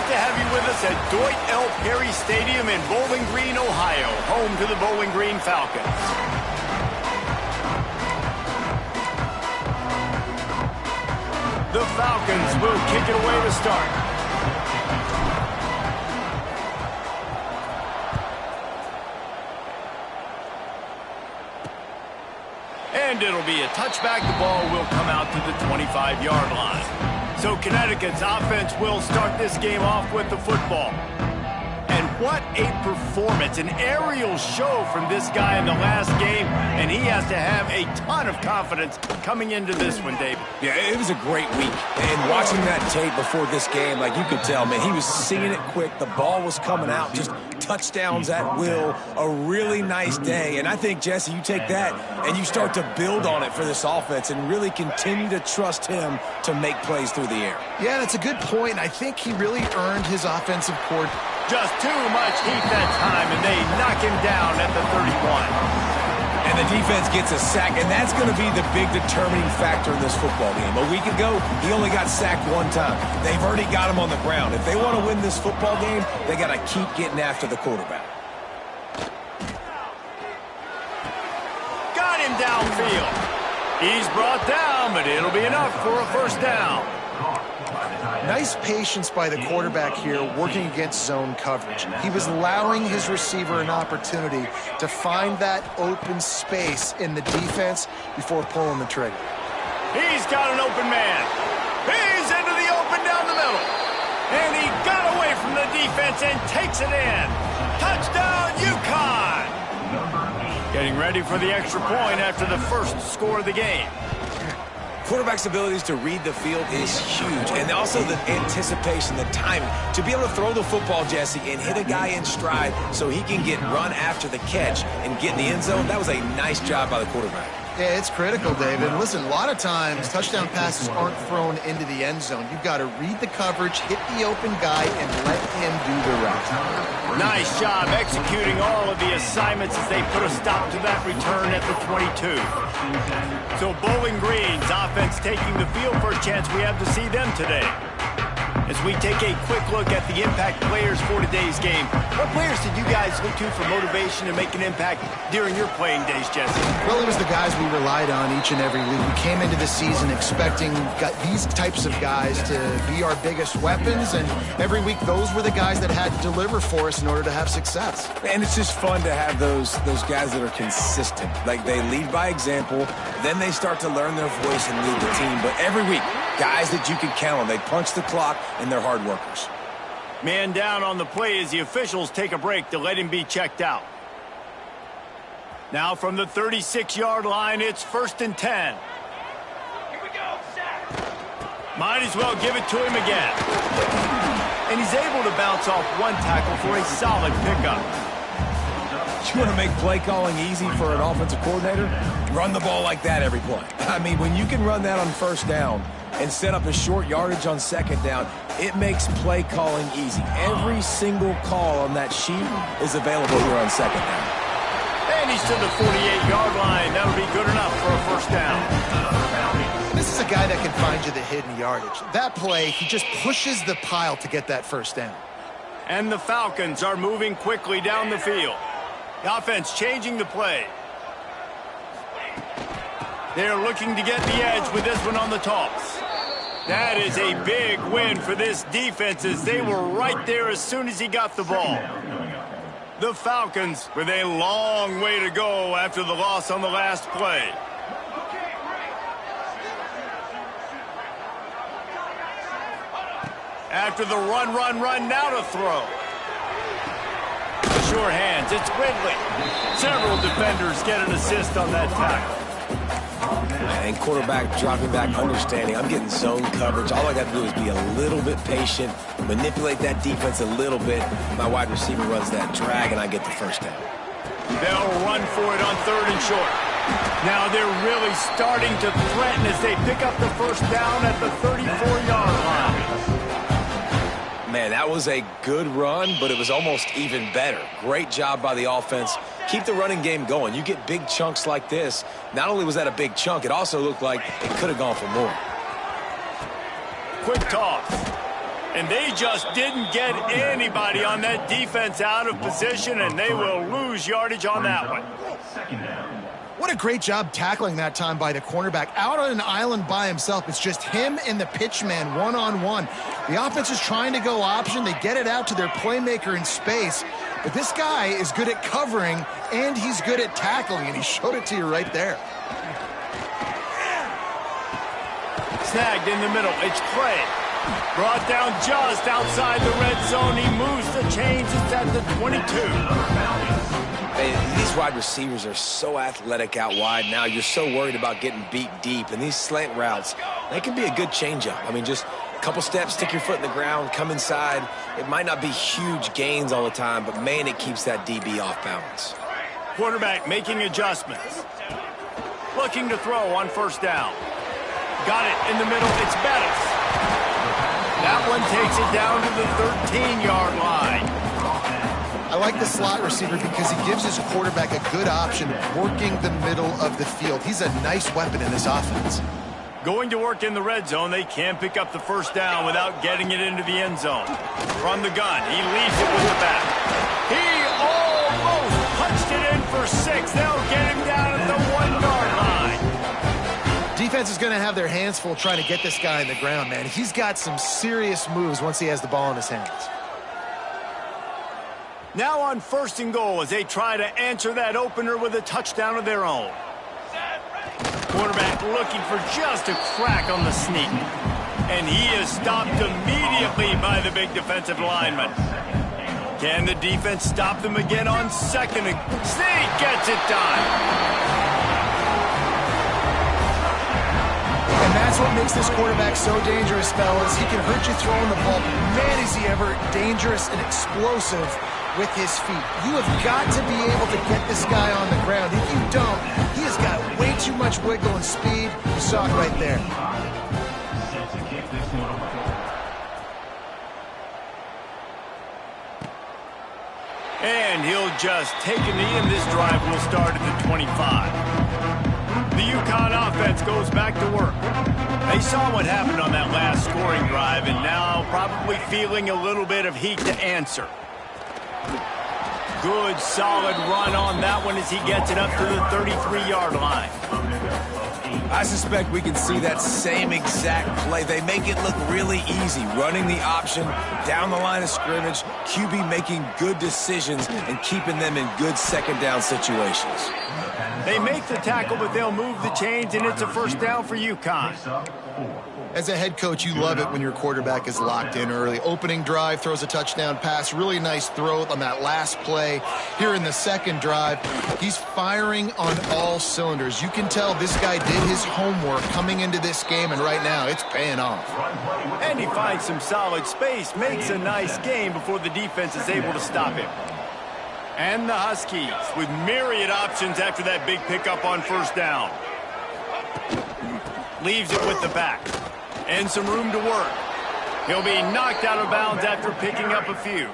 to have you with us at Dwight L. Perry Stadium in Bowling Green, Ohio, home to the Bowling Green Falcons. The Falcons will kick it away to start. And it'll be a touchback. The ball will come out to the 25-yard line. So Connecticut's offense will start this game off with the football. And what a performance, an aerial show from this guy in the last game, and he has to have a ton of confidence coming into this one, David. Yeah, it was a great week, and watching that tape before this game, like you could tell, man, he was seeing it quick, the ball was coming out, just touchdowns at will, a really nice day, and I think, Jesse, you take that and you start to build on it for this offense and really continue to trust him to make plays through the air. Yeah, that's a good point. I think he really earned his offensive court. Just too much heat that time, and they knock him down at the 31. And the defense gets a sack, and that's going to be the big determining factor in this football game. A week ago, he only got sacked one time. They've already got him on the ground. If they want to win this football game, they got to keep getting after the quarterback. Got him downfield. He's brought down, but it'll be enough for a first down. Nice patience by the quarterback here working against zone coverage. He was allowing his receiver an opportunity to find that open space in the defense before pulling the trigger. He's got an open man. He's into the open down the middle. And he got away from the defense and takes it in. Touchdown, UConn! Getting ready for the extra point after the first score of the game. Quarterback's abilities to read the field is huge, and also the anticipation, the timing. To be able to throw the football, Jesse, and hit a guy in stride so he can get run after the catch and get in the end zone, that was a nice job by the quarterback. Yeah, it's critical, David. Listen, a lot of times touchdown passes aren't thrown into the end zone. You've got to read the coverage, hit the open guy, and let him do the rest. Nice job executing all of the assignments as they put a stop to that return at the 22. So Bowling Green's offense taking the field. First chance we have to see them today. As we take a quick look at the impact players for today's game, what players did you guys look to for motivation and make an impact during your playing days, Jesse? Well, it was the guys we relied on each and every week. We came into the season expecting these types of guys to be our biggest weapons, and every week those were the guys that had to deliver for us in order to have success. And it's just fun to have those guys that are consistent. Like, they lead by example, then they start to learn their voice and lead the team. But every week, guys that you can count on. They punch the clock, and they're hard workers. Man down on the play as the officials take a break to let him be checked out. Now from the 36-yard line, it's 1st and 10. Here we go, sack. Might as well give it to him again. And he's able to bounce off one tackle for a solid pickup. You want to make play calling easy for an offensive coordinator? Run the ball like that every play. I mean, when you can run that on first down and set up a short yardage on second down, it makes play calling easy. Every single call on that sheet is available here on second down. And he's to the 48-yard line. That'll be good enough for a first down. This is a guy that can find you the hidden yardage. That play, he just pushes the pile to get that first down. And the Falcons are moving quickly down the field. The offense changing the play. They're looking to get the edge with this one on the toss. That is a big win for this defense as they were right there as soon as he got the ball. The Falcons with a long way to go after the loss on the last play. After the run, now to throw. Sure hands, it's Ridley. Several defenders get an assist on that tackle. And quarterback dropping back, understanding I'm getting zone coverage. All I got to do is be a little bit patient, manipulate that defense a little bit. My wide receiver runs that drag, and I get the first down. They'll run for it on 3rd and short. Now they're really starting to threaten as they pick up the first down at the 34-yard line. Man, that was a good run, but it was almost even better. Great job by the offense. Keep the running game going. You get big chunks like this. Not only was that a big chunk, it also looked like it could have gone for more. Quick toss. And they just didn't get anybody on that defense out of position, and they will lose yardage on that one. What a great job tackling that time by the cornerback. Out on an island by himself. It's just him and the pitchman one-on-one. The offense is trying to go option. They get it out to their playmaker in space. But this guy is good at covering, and he's good at tackling, and he showed it to you right there. Snagged in the middle. It's Craig. Brought down just outside the red zone. He moves the chains. It's at the 22. These wide receivers are so athletic out wide now. You're so worried about getting beat deep. And these slant routes, they can be a good changeup. I mean, just a couple steps, stick your foot in the ground, come inside. It might not be huge gains all the time, but, man, it keeps that DB off balance. Quarterback making adjustments. Looking to throw on first down. Got it in the middle. It's Bettis. That one takes it down to the 13-yard line. I like the slot receiver because he gives his quarterback a good option working the middle of the field. He's a nice weapon in this offense. Going to work in the red zone. They can't pick up the first down without getting it into the end zone. From the gun, he leaves it with the back. He almost punched it in for 6. They'll get him down at the 1-yard line. Defense is going to have their hands full trying to get this guy in the ground, man. He's got some serious moves once he has the ball in his hands. Now on first and goal as they try to answer that opener with a touchdown of their own. Quarterback looking for just a crack on the sneak. And he is stopped immediately by the big defensive lineman. Can the defense stop them again on second? Sneak gets it done. And that's what makes this quarterback so dangerous, fellas. He can hurt you throwing the ball. Man, is he ever dangerous and explosive with his feet. You have got to be able to get this guy on the ground. If you don't, he has got way too much wiggle and speed. You saw it right there. And he'll just take a knee, and this drive will start at the 25. The UConn offense goes back to work. They saw what happened on that last scoring drive, and now probably feeling a little bit of heat to answer. Good, solid run on that one as he gets it up to the 33-yard line. I suspect we can see that same exact play. They make it look really easy, running the option down the line of scrimmage, QB making good decisions and keeping them in good second down situations. They make the tackle, but they'll move the chains, and it's a first down for UConn. As a head coach, you love it when your quarterback is locked in early. Opening drive, throws a touchdown pass. Really nice throw on that last play. Here in the second drive, he's firing on all cylinders. You can tell this guy did his homework coming into this game, and right now it's paying off. And he finds some solid space, makes a nice game before the defense is able to stop him. And the Huskies with myriad options after that big pickup on first down. Leaves it with the back. And some room to work. He'll be knocked out of bounds after picking up a few.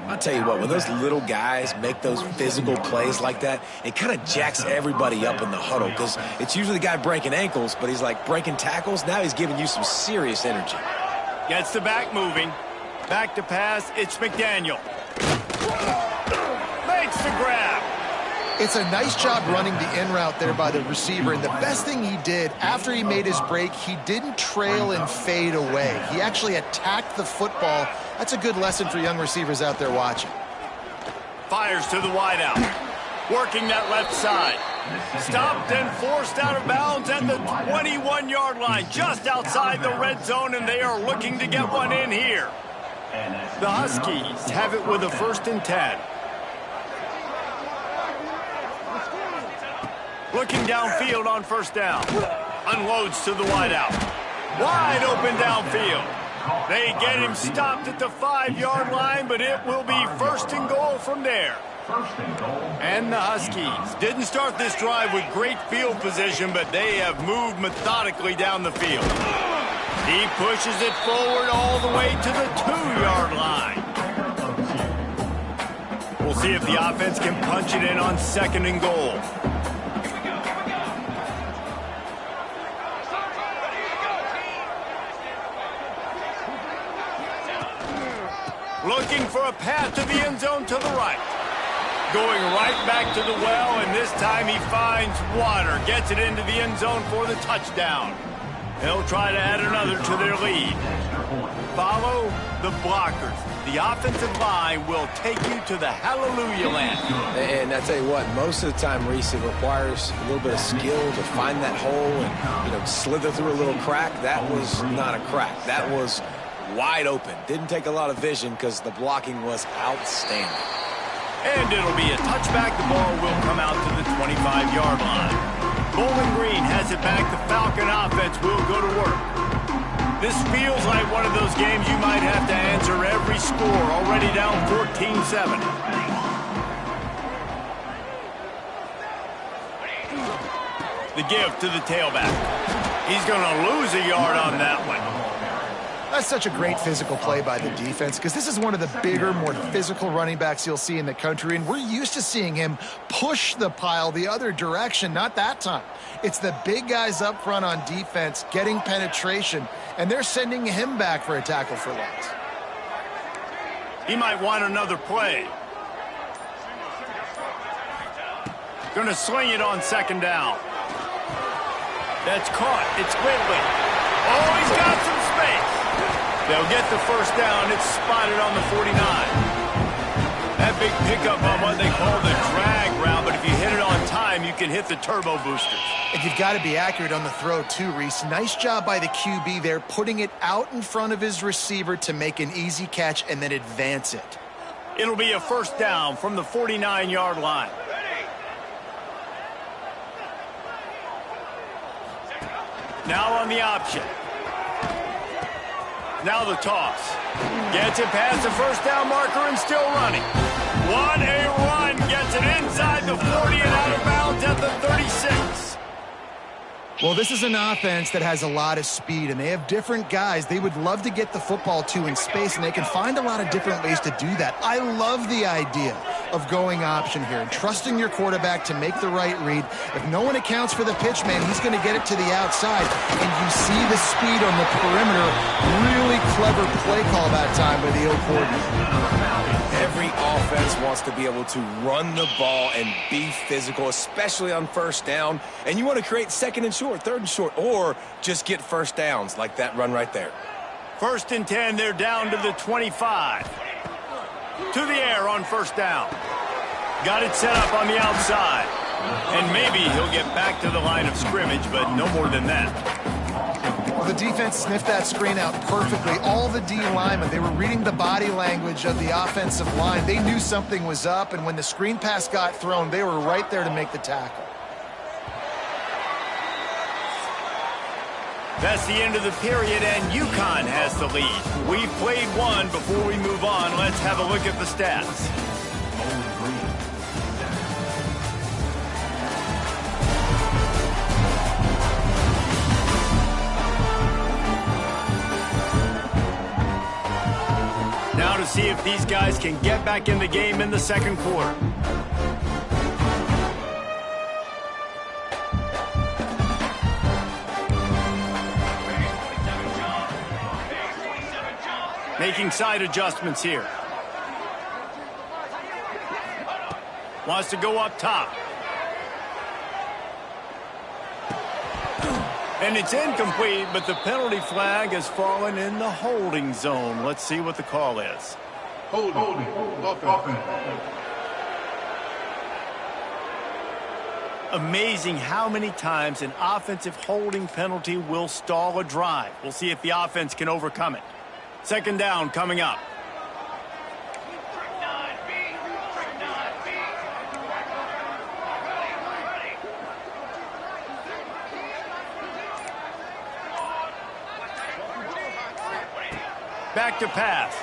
I'll tell you what, when those little guys make those physical plays like that, it kind of jacks everybody up in the huddle because it's usually the guy breaking ankles, but he's like breaking tackles. Now he's giving you some serious energy. Gets the back moving. Back to pass. It's McDaniel. Makes the grab. It's a nice job running the in route there by the receiver, and the best thing he did after he made his break, he didn't trail and fade away. He actually attacked the football. That's a good lesson for young receivers out there watching. Fires to the wideout. Working that left side. Stopped and forced out of bounds at the 21-yard line, just outside the red zone, and they are looking to get one in here. The Huskies have it with a 1st and 10. Looking downfield on first down. Unloads to the wideout. Wide open downfield. They get him stopped at the 5-yard line, but it will be 1st and goal from there. And the Huskies didn't start this drive with great field position, but they have moved methodically down the field. He pushes it forward all the way to the 2-yard line. We'll see if the offense can punch it in on 2nd and goal. Looking for a path to the end zone to the right. Going right back to the well, and this time he finds water. Gets it into the end zone for the touchdown. They'll try to add another to their lead. Follow the blockers. The offensive line will take you to the hallelujah land. And I tell you what, most of the time, Reese, it requires a little bit of skill to find that hole and, slither through a little crack. That was not a crack. That was wide open. Didn't take a lot of vision because the blocking was outstanding. And it'll be a touchback. The ball will come out to the 25-yard line. Bowling Green has it back. The Falcon offense will go to work. This feels like one of those games you might have to answer every score. Already down 14-7. The give to the tailback. He's going to lose a yard on that one. That's such a great physical play by the defense because this is one of the bigger, more physical running backs you'll see in the country, and we're used to seeing him push the pile the other direction. Not that time. It's the big guys up front on defense getting penetration, and they're sending him back for a tackle for loss. He might want another play. Going to sling it on second down. That's caught. It's Whitley. Oh, he's got some space. They'll get the first down. It's spotted on the 49. That big pickup on what they call the drag route, but if you hit it on time, you can hit the turbo boosters. And you've got to be accurate on the throw too, Reese. Nice job by the QB there, putting it out in front of his receiver to make an easy catch and then advance it. It'll be a first down from the 49-yard line. Now on the option. Now the toss. Gets it past the first down marker and still running. What a run. Gets it inside the 40 and out of bounds at the 36. Well, this is an offense that has a lot of speed, and they have different guys they would love to get the football to in space, and they can find a lot of different ways to do that. I love the idea of going option here and trusting your quarterback to make the right read. If no one accounts for the pitch, man, he's going to get it to the outside, and you see the speed on the perimeter. Really clever play call that time by the O coordinator. Every offense wants to be able to run the ball and be physical, especially on first down. And you want to create second and short, third and short, or just get first downs like that run right there. First and 10, they're down to the 25. To the air on first down. Got it set up on the outside. And maybe he'll get back to the line of scrimmage, but no more than that. Well, the defense sniffed that screen out perfectly. All the D linemen, they were reading the body language of the offensive line. They knew something was up, and when the screen pass got thrown, they were right there to make the tackle. That's the end of the period, and UConn has the lead. We've played one. Before we move on, let's have a look at the stats. Now to see if these guys can get back in the game in the second quarter. Making side adjustments here. Wants to go up top. And it's incomplete, but the penalty flag has fallen in the holding zone. Let's see what the call is. Holding. Amazing how many times an offensive holding penalty will stall a drive. We'll see if the offense can overcome it. Second down coming up. Back to pass.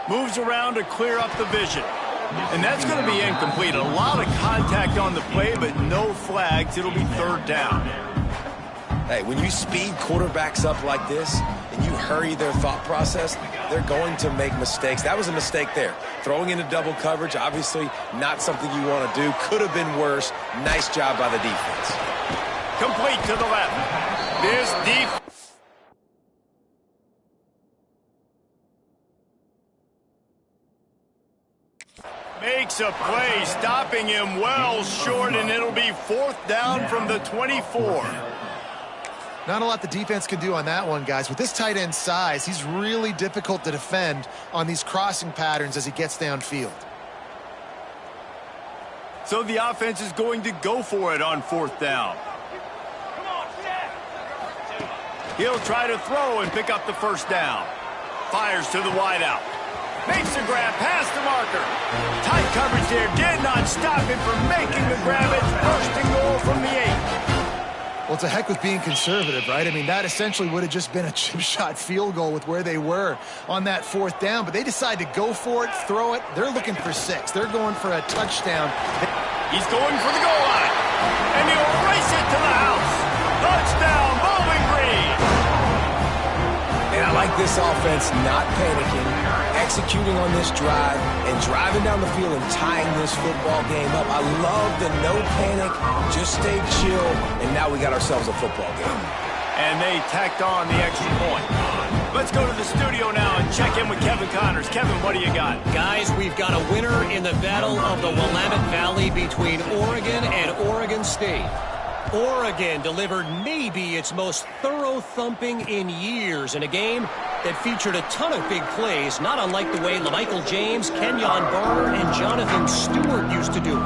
Moves around to clear up the vision. And that's going to be incomplete. A lot of contact on the play, but no flags. It'll be third down. Hey, when you speed quarterbacks up like this and you hurry their thought process, they're going to make mistakes. That was a mistake there. Throwing into double coverage, obviously not something you want to do. Could have been worse. Nice job by the defense. Complete to the left. This defense. Makes a play, stopping him well short, and it'll be 4th down from the 24. Not a lot the defense can do on that one, guys. With this tight end size, he's really difficult to defend on these crossing patterns as he gets downfield. So the offense is going to go for it on 4th down. He'll try to throw and pick up the 1st down. Fires to the wideout. Makes the grab past the marker. Tight coverage there. Did not stop him from making the grab. It's 1st and goal from the 8. Well, it's a heck with being conservative, right? I mean, that essentially would have just been a chip shot field goal with where they were on that 4th down. But they decide to go for it, throw it. They're looking for 6. They're going for a touchdown. He's going for the goal line. And he'll race it to the house. Touchdown, Bowling Green. And I like this offense not panicking, executing on this drive, and driving down the field and tying this football game up. I love the no panic, just stay chill, and now we got ourselves a football game. And they tacked on the extra point. Let's go to the studio now and check in with Kevin Connors. Kevin, what do you got? Guys, we've got a winner in the battle of the Willamette Valley between Oregon and Oregon State. Oregon delivered maybe its most thorough thumping in years in a game that featured a ton of big plays, not unlike the way LaMichael James, Kenyon Barner, and Jonathan Stewart used to do it.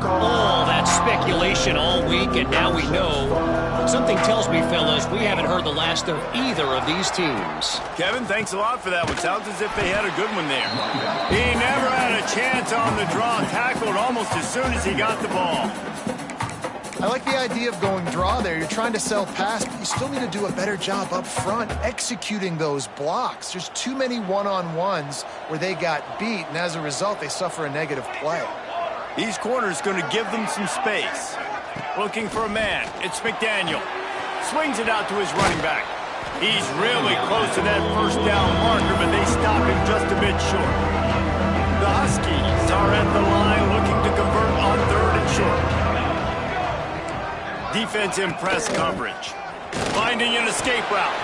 All that speculation all week, and now we know. Something tells me, fellas, we haven't heard the last of either of these teams. Kevin, thanks a lot for that one. Sounds as if they had a good one there. He never had a chance on the draw. Tackled almost as soon as he got the ball. I like the idea of going draw there. You're trying to sell pass, but you still need to do a better job up front executing those blocks. There's too many one-on-ones where they got beat, and as a result, they suffer a negative play. These corners going to give them some space. Looking for a man. It's McDaniel. Swings it out to his running back. He's really close to that 1st down marker, but they stop him just a bit short. The Huskies are at the line looking to convert on 3rd and short. Defense in press coverage. Finding an escape route.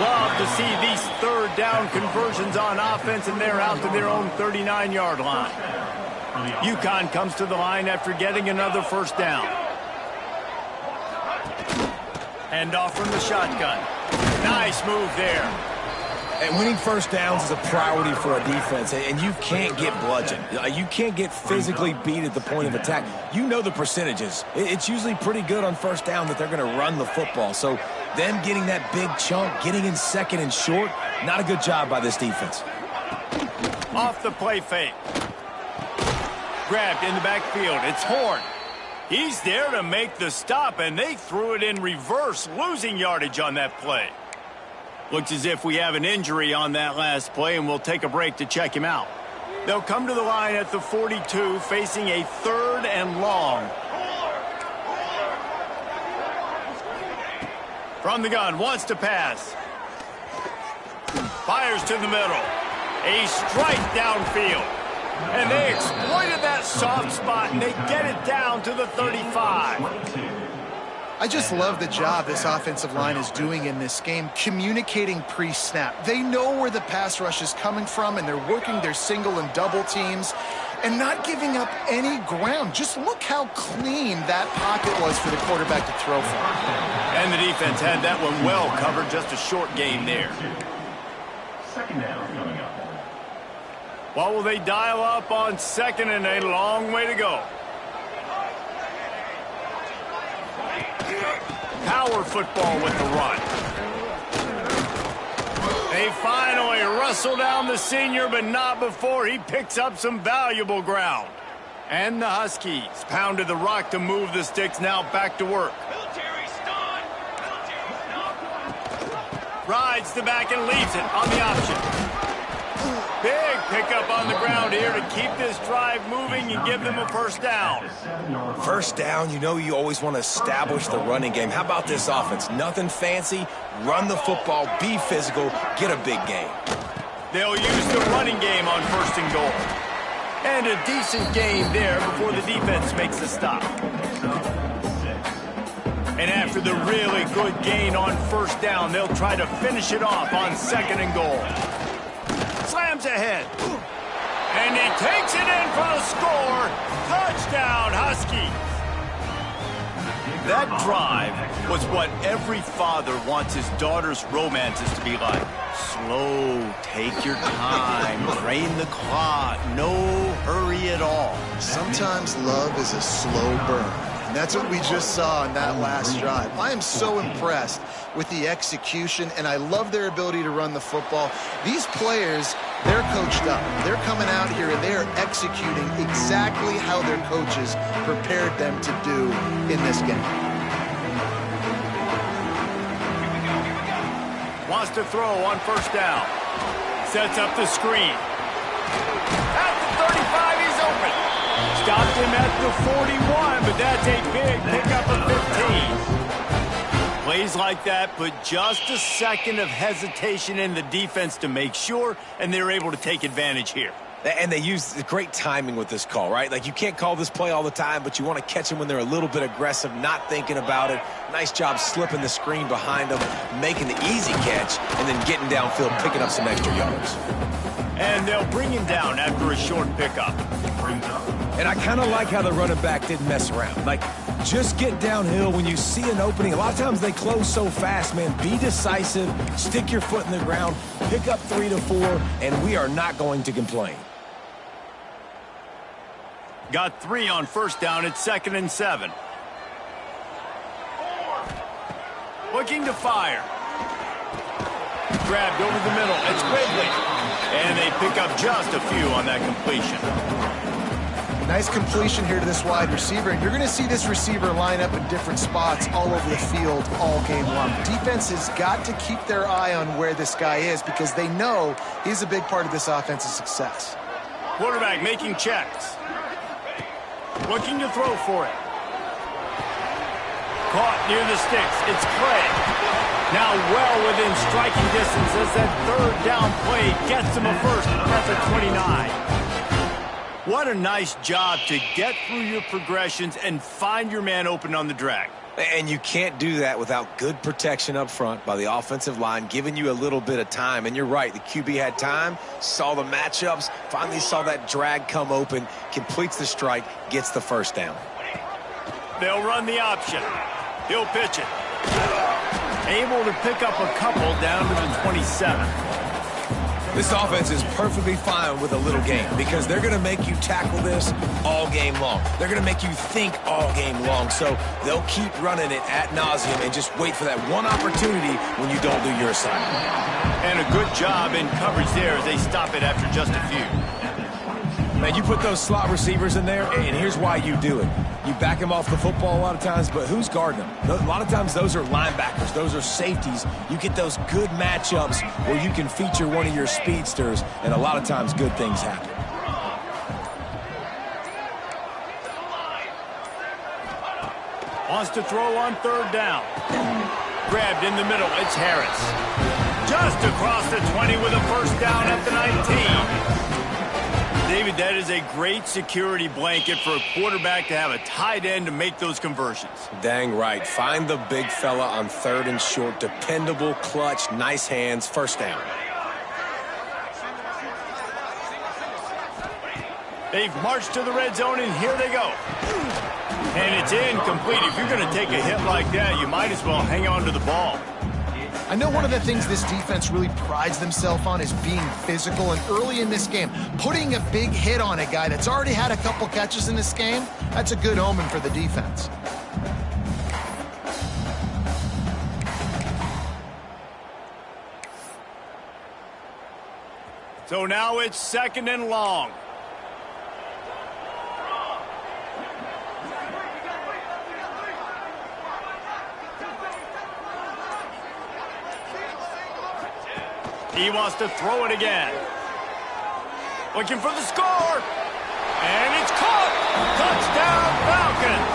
Love to see these 3rd down conversions on offense, and they're out to their own 39-yard line. UConn comes to the line after getting another 1st down. Hand off from the shotgun. Nice move there. And winning 1st downs is a priority for a defense, and you can't get bludgeoned. You can't get physically beat at the point of attack. You know the percentages. It's usually pretty good on 1st down that they're going to run the football. So them getting that big chunk, getting in 2nd and short, not a good job by this defense. Off the play fake. Grabbed in the backfield. It's Horn. He's there to make the stop, and they threw it in reverse, losing yardage on that play. Looks as if we have an injury on that last play, and we'll take a break to check him out. They'll come to the line at the 42, facing a 3rd and long. From the gun, wants to pass. Fires to the middle. A strike downfield. And they exploited that soft spot, and they get it down to the 35. I just love the job this offensive line is doing in this game, communicating pre-snap. They know where the pass rush is coming from, and they're working their single and double teams and not giving up any ground. Just look how clean that pocket was for the quarterback to throw from. And the defense had that one well covered, just a short gain there. 2nd down coming up. What will they dial up on 2nd, and a long way to go? Power football with the run. They finally wrestle down the senior, but not before he picks up some valuable ground. And the Huskies pounded the rock to move the sticks, now back to work. Rides the back and leaves it on the option. Big pickup on the ground here to keep this drive moving and give them a 1st down. 1st down, you know you always want to establish the running game. How about this offense? Nothing fancy. Run the football, be physical, get a big gain. They'll use the running game on 1st and goal. And a decent gain there before the defense makes a stop. And after the really good gain on 1st down, they'll try to finish it off on 2nd and goal. Slams ahead. And he takes it in for the score. Touchdown, Husky. That drive was what every father wants his daughter's romances to be like. Slow, take your time, drain the clock, no hurry at all. Sometimes love is a slow burn. And that's what we just saw in that last drive. I am so impressed with the execution, and I love their ability to run the football. These players, they're coached up. They're coming out here, and they're executing exactly how their coaches prepared them to do in this game. Wants to throw on first down. Sets up the screen. At the 35, he's open. Stopped him at the 41, but that's a big pickup of 15. Plays like that put just a second of hesitation in the defense to make sure, and they're able to take advantage here. And they use great timing with this call, right? Like, you can't call this play all the time, but you want to catch them when they're a little bit aggressive, not thinking about it. Nice job slipping the screen behind them, making the easy catch, and then getting downfield, picking up some extra yards. And they'll bring him down after a short pickup. And I kind of like how the running back didn't mess around. Like, just get downhill when you see an opening. A lot of times they close so fast, man. Be decisive, stick your foot in the ground, pick up 3 to 4, and we are not going to complain. Got 3 on first down at 2nd and 7. Looking to fire. Grabbed over the middle. It's Quigley. And they pick up just a few on that completion. Nice completion here to this wide receiver, and you're going to see this receiver line up in different spots all over the field all game long. Defense has got to keep their eye on where this guy is because they know he's a big part of this offense's success. Quarterback making checks. Looking to throw for it. Caught near the sticks. It's Clay. Now well within striking distance as that third down play gets him a first at the 29. What a nice job to get through your progressions and find your man open on the drag. And you can't do that without good protection up front by the offensive line, giving you a little bit of time. And you're right, the QB had time, saw the matchups, finally saw that drag come open, completes the strike, gets the first down. They'll run the option. He'll pitch it. Able to pick up a couple down to the 27. This offense is perfectly fine with a little game because they're going to make you tackle this all game long. They're going to make you think all game long. So they'll keep running it ad nauseum and just wait for that one opportunity when you don't do your assignment. And a good job in coverage there as they stop it after just a few. Man, you put those slot receivers in there, and here's why you do it. You back them off the football a lot of times, but who's guarding them? A lot of times those are linebackers. Those are safeties. You get those good matchups where you can feature one of your speedsters, and a lot of times good things happen. Wants to throw on third down. Grabbed in the middle. It's Harris. Just across the 20 with a first down at the 19. David, that is a great security blanket for a quarterback to have a tight end to make those conversions. Dang right. Find the big fella on third and short. Dependable, clutch, nice hands, first down. They've marched to the red zone, and here they go. And it's incomplete. If you're going to take a hit like that, you might as well hang on to the ball. I know one of the things this defense really prides themselves on is being physical, and early in this game, putting a big hit on a guy that's already had a couple catches in this game, that's a good omen for the defense. So now it's 2nd and long. He wants to throw it again. Looking for the score. And it's caught. Touchdown, Falcons.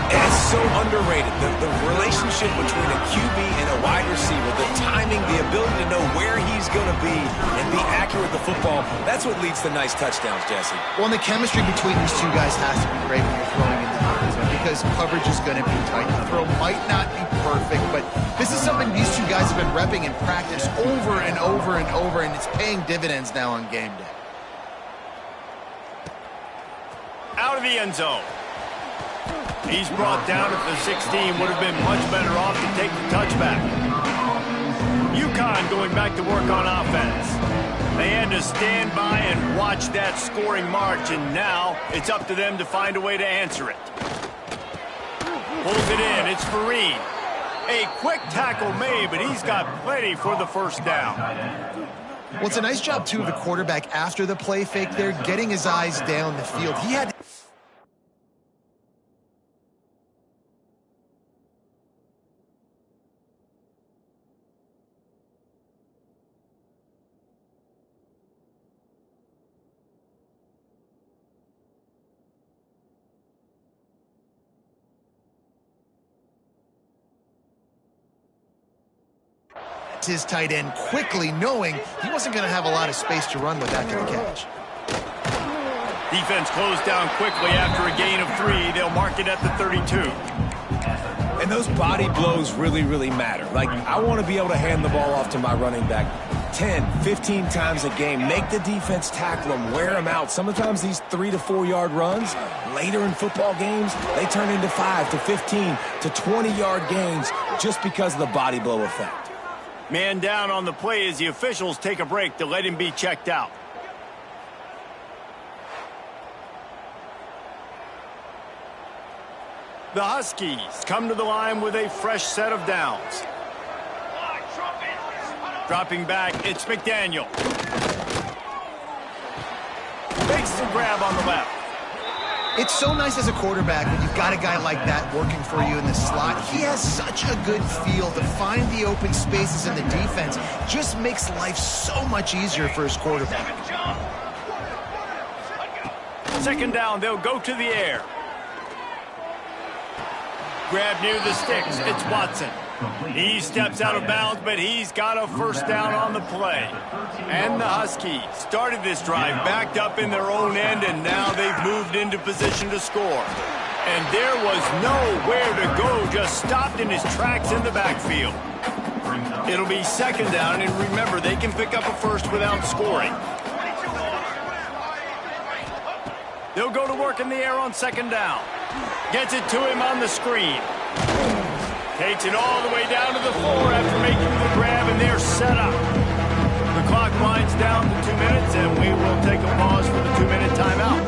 And it's so underrated. The relationship between a QB and a wide receiver, the timing, the ability to know where he's going to be and be accurate with the football, that's what leads to nice touchdowns, Jesse. Well, and the chemistry between these two guys has to be great when you're throwing in the numbers. because coverage is going to be tight. The throw might not be perfect, but this is something these two guys have been repping in practice over and over and over, and it's paying dividends now on game day. Out of the end zone. He's brought down at the 16. Would have been much better off to take the touchback. UConn going back to work on offense. They had to stand by and watch that scoring march, and now it's up to them to find a way to answer it. Pulls it in. It's Fareed. A quick tackle made, but he's got plenty for the first down. Well, it's a nice job, too, of the quarterback after the play fake there, getting his eyes down the field. He had... his tight end quickly, knowing he wasn't going to have a lot of space to run with after the catch. Defense closed down quickly after a gain of 3. They'll mark it at the 32. And those body blows really, really matter. Like, I want to be able to hand the ball off to my running back 10, 15 times a game. Make the defense tackle them, wear them out. Sometimes these 3 to 4 yard runs, later in football games, they turn into 5 to 15 to 20-yard gains just because of the body blow effect. Man down on the play as the officials take a break to let him be checked out. The Huskies come to the line with a fresh set of downs. Dropping back, it's McDaniel. Makes the grab on the left. It's so nice as a quarterback when you've got a guy like that working for you in the slot. He has such a good feel to find the open spaces in the defense. Just makes life so much easier for his quarterback. Second down, they'll go to the air. Grab near the sticks, it's Watson. He steps out of bounds, but he's got a first down on the play. And the Huskies started this drive backed up in their own end, and now they've moved into position to score. And there was nowhere to go, just stopped in his tracks in the backfield. It'll be second down, and remember, they can pick up a first without scoring. They'll go to work in the air on second down. Gets it to him on the screen. Takes it all the way down to the floor after making the grab, and they're set up. The clock winds down to 2 minutes, and we will take a pause for the 2-minute timeout.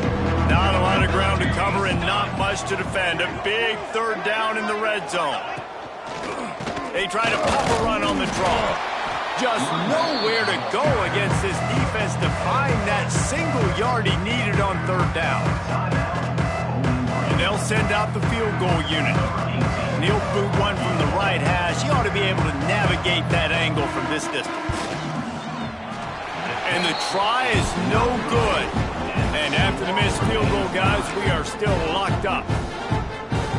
Not a lot of ground to cover and not much to defend. A big third down in the red zone. They try to pop a run on the draw. Just nowhere to go against this defense to find that single yard he needed on third down. And they'll send out the field goal unit. He'll boot one from the right hash. He ought to be able to navigate that angle from this distance. And the try is no good. And after the missed field goal, guys, we are still locked up.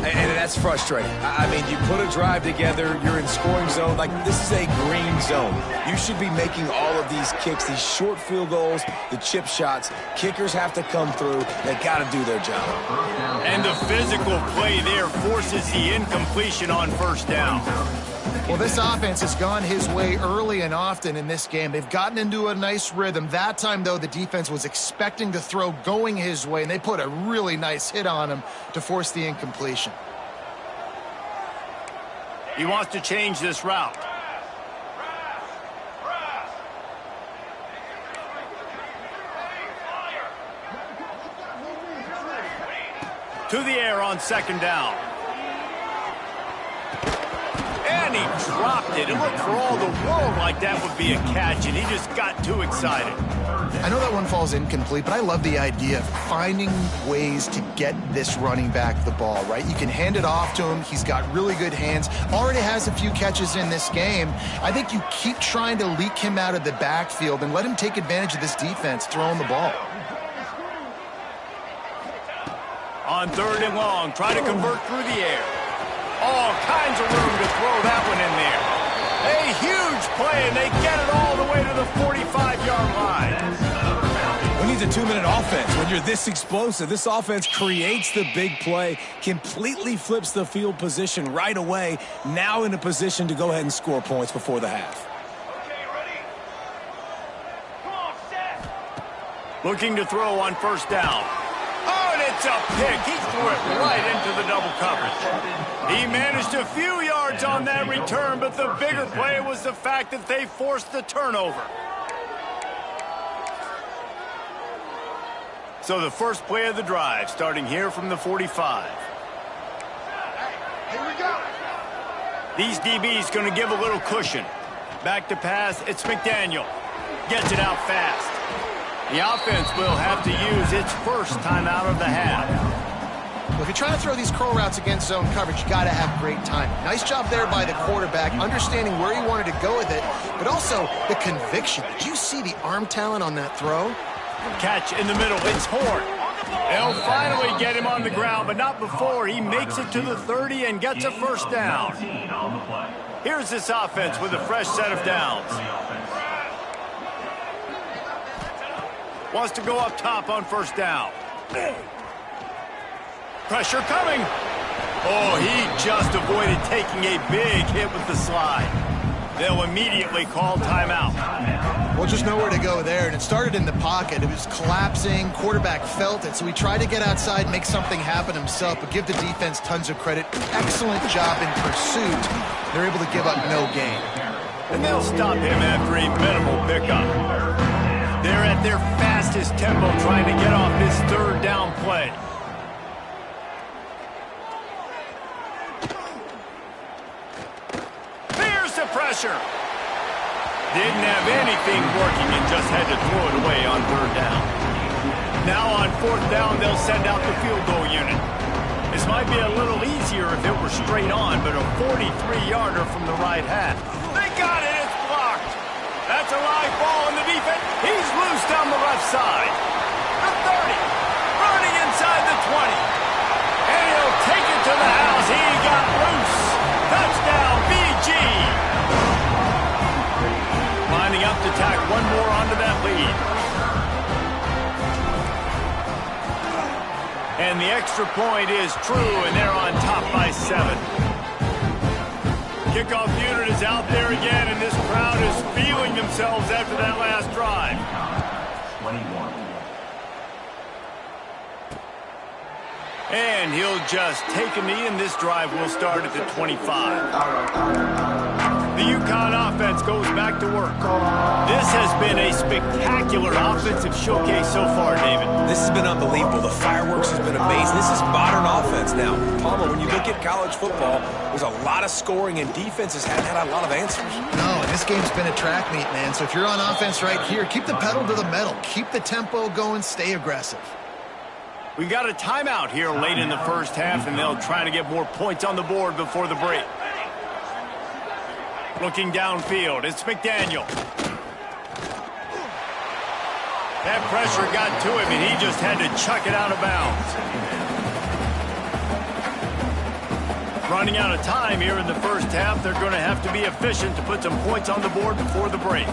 And that's frustrating. I mean, you put a drive together, you're in scoring zone. Like, this is a green zone. You should be making all of these kicks, these short field goals, the chip shots. Kickers have to come through. They got to do their job. And the physical play there forces the incompletion on first down. Well, this offense has gone his way early and often in this game. They've gotten into a nice rhythm. That time, though, the defense was expecting to throw going his way, and they put a really nice hit on him to force the incompletion. He wants to change this route. To the air on second down. And he dropped it. It looked for all the world like that would be a catch, and he just got too excited. I know that one falls incomplete, but I love the idea of finding ways to get this running back the ball, right? You can hand it off to him. He's got really good hands. Already has a few catches in this game. I think you keep trying to leak him out of the backfield and let him take advantage of this defense throwing the ball. On third and long, try to convert through the air. All kinds of room to throw that one in there. A huge play, and they get it all the way to the 45-yard line. We need to 2-minute offense when you're this explosive. This offense creates the big play, completely flips the field position right away, now in a position to go ahead and score points before the half. Looking to throw on first down. Oh, and it's a pick. He threw it right into the double coverage. He managed a few yards on that return, but the bigger play was the fact that they forced the turnover. So the first play of the drive, starting here from the 45. Here we go. These DBs going to give a little cushion. Back to pass, it's McDaniel. Gets it out fast. The offense will have to use its first timeout of the half. Well, if you're trying to throw these curl routes against zone coverage, you got to have great timing. Nice job there by the quarterback, understanding where he wanted to go with it, but also the conviction. Did you see the arm talent on that throw? Catch in the middle, it's Horn. They'll finally get him on the ground, but not before he makes it to the 30 and gets a first down. Here's this offense with a fresh set of downs. Wants to go up top on first down. Pressure coming. Oh, he just avoided taking a big hit with the slide. They'll immediately call timeout. Well, just nowhere to go there, and it started in the pocket. It was collapsing. Quarterback felt it, so he tried to get outside, make something happen himself, but give the defense tons of credit. Excellent job in pursuit. They're able to give up no gain. And they'll stop him after a minimal pickup. They're at their fastest tempo trying to get off this third down play. There's the pressure. Didn't have anything working and just had to throw it away on third down. Now on fourth down, they'll send out the field goal unit. This might be a little easier if it were straight on, but a 43-yarder from the right half. They got it. It's blocked. That's a live ball in the defense. He's loose down the left side. The 30. Running inside the 20. And he'll take it to the house. He got loose. Touchdown, BG. Lining up to tack one more onto that lead. And the extra point is true, and they're on top by 7. Kickoff unit is out there again, and this crowd is feeling themselves after that last drive. 21. And he'll just take a knee, and this drive will start at the 25. The UConn offense goes back to work. This has been a spectacular offensive showcase so far, David. This has been unbelievable. The fireworks has been amazing. This is modern offense now. Palmer, when you look at college football, there's a lot of scoring, and defenses haven't had a lot of answers. No, and this game's been a track meet, man. So if you're on offense right here, keep the pedal to the metal. Keep the tempo going. Stay aggressive. We got a timeout here late in the first half, and they'll try to get more points on the board before the break. Looking downfield, it's McDaniel. That pressure got to him, and he just had to chuck it out of bounds. Running out of time here in the first half, they're going to have to be efficient to put some points on the board before the break.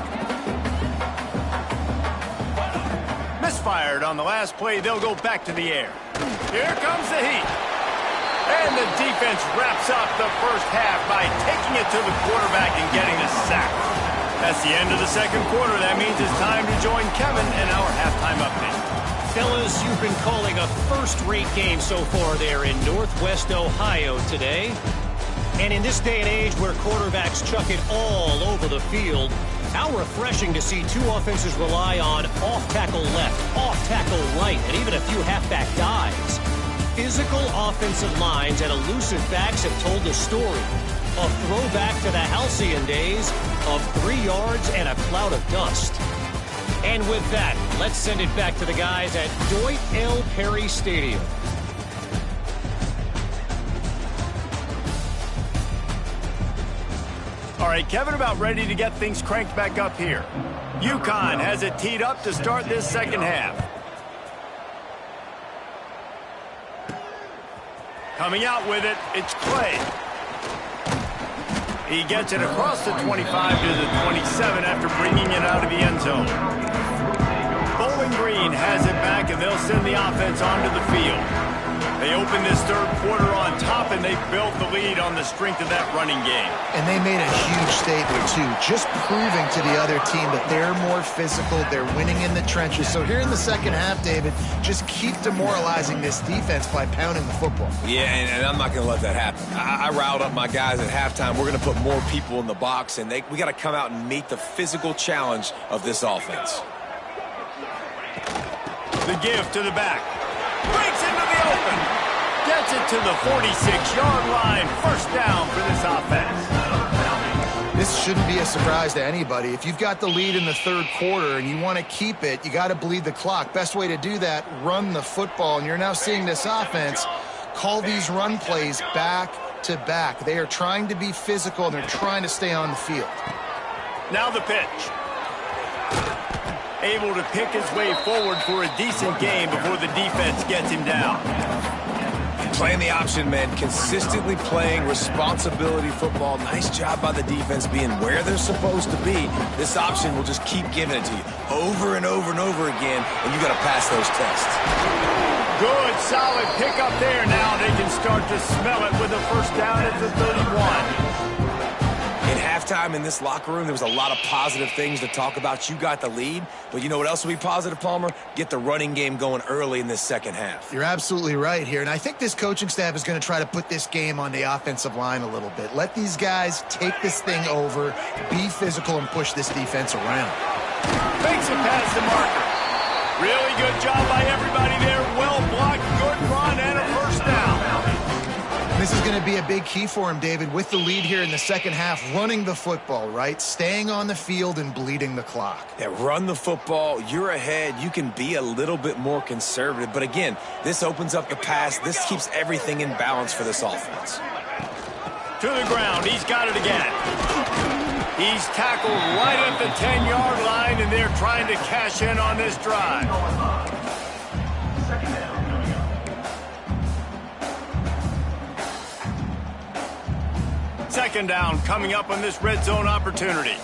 Misfired on the last play, they'll go back to the air. Here comes the heat. And the defense wraps up the first half by taking it to the quarterback and getting a sack. That's the end of the second quarter. That means it's time to join Kevin in our halftime update. Fellas, you've been calling a first-rate game so far there in Northwest Ohio today. And in this day and age where quarterbacks chuck it all over the field, how refreshing to see two offenses rely on off-tackle left, off-tackle right, and even a few halfback dives. Physical offensive lines and elusive backs have told the story. A throwback to the halcyon days of 3 yards and a cloud of dust. And with that, let's send it back to the guys at Dwight L. Perry Stadium. All right, Kevin, about ready to get things cranked back up here. UConn has it teed up to start this second half. Coming out with it, it's Clay. He gets it across the 25 to the 27 after bringing it out of the end zone. Bowling Bowling Green has it back, and they'll send the offense onto the field. They opened this third quarter on top, and they built the lead on the strength of that running game. And they made a huge statement, too, just proving to the other team that they're more physical, they're winning in the trenches. So here in the second half, David, just keep demoralizing this defense by pounding the football. Yeah, and I'm not going to let that happen. I riled up my guys at halftime. We're going to put more people in the box, and we got to come out and meet the physical challenge of this offense. The give to the back. Breaks into the open. Gets it to the 46-yard line. First down for this offense. This shouldn't be a surprise to anybody. If you've got the lead in the third quarter and you want to keep it, you got to bleed the clock. Best way to do that, run the football. And you're now seeing this offense call these run plays back to back. They are trying to be physical, and they're trying to stay on the field. Now the pitch. Able to pick his way forward for a decent game before the defense gets him down. Playing the option, man. Consistently playing responsibility football. Nice job by the defense being where they're supposed to be. This option will just keep giving it to you over and over and over again, and you got to pass those tests. Good, solid pickup there. Now they can start to smell it with a first down at the 31. At halftime in this locker room, there was a lot of positive things to talk about. You got the lead, but you know what else will be positive, Palmer? Get the running game going early in this second half. You're absolutely right here, and I think this coaching staff is going to try to put this game on the offensive line a little bit. Let these guys take this thing over, be physical, and push this defense around. Makes it past the marker. Really good job by everybody there. Well blocked, good run, and a first down. This is going to be a big key for him, David, with the lead here in the second half, running the football, right? Staying on the field and bleeding the clock. Yeah, run the football. You're ahead. You can be a little bit more conservative. But again, this opens up the pass. This keeps everything in balance for this offense. To the ground. He's got it again. He's tackled right at the 10-yard line, and they're trying to cash in on this drive. Second down coming up on this red zone opportunity.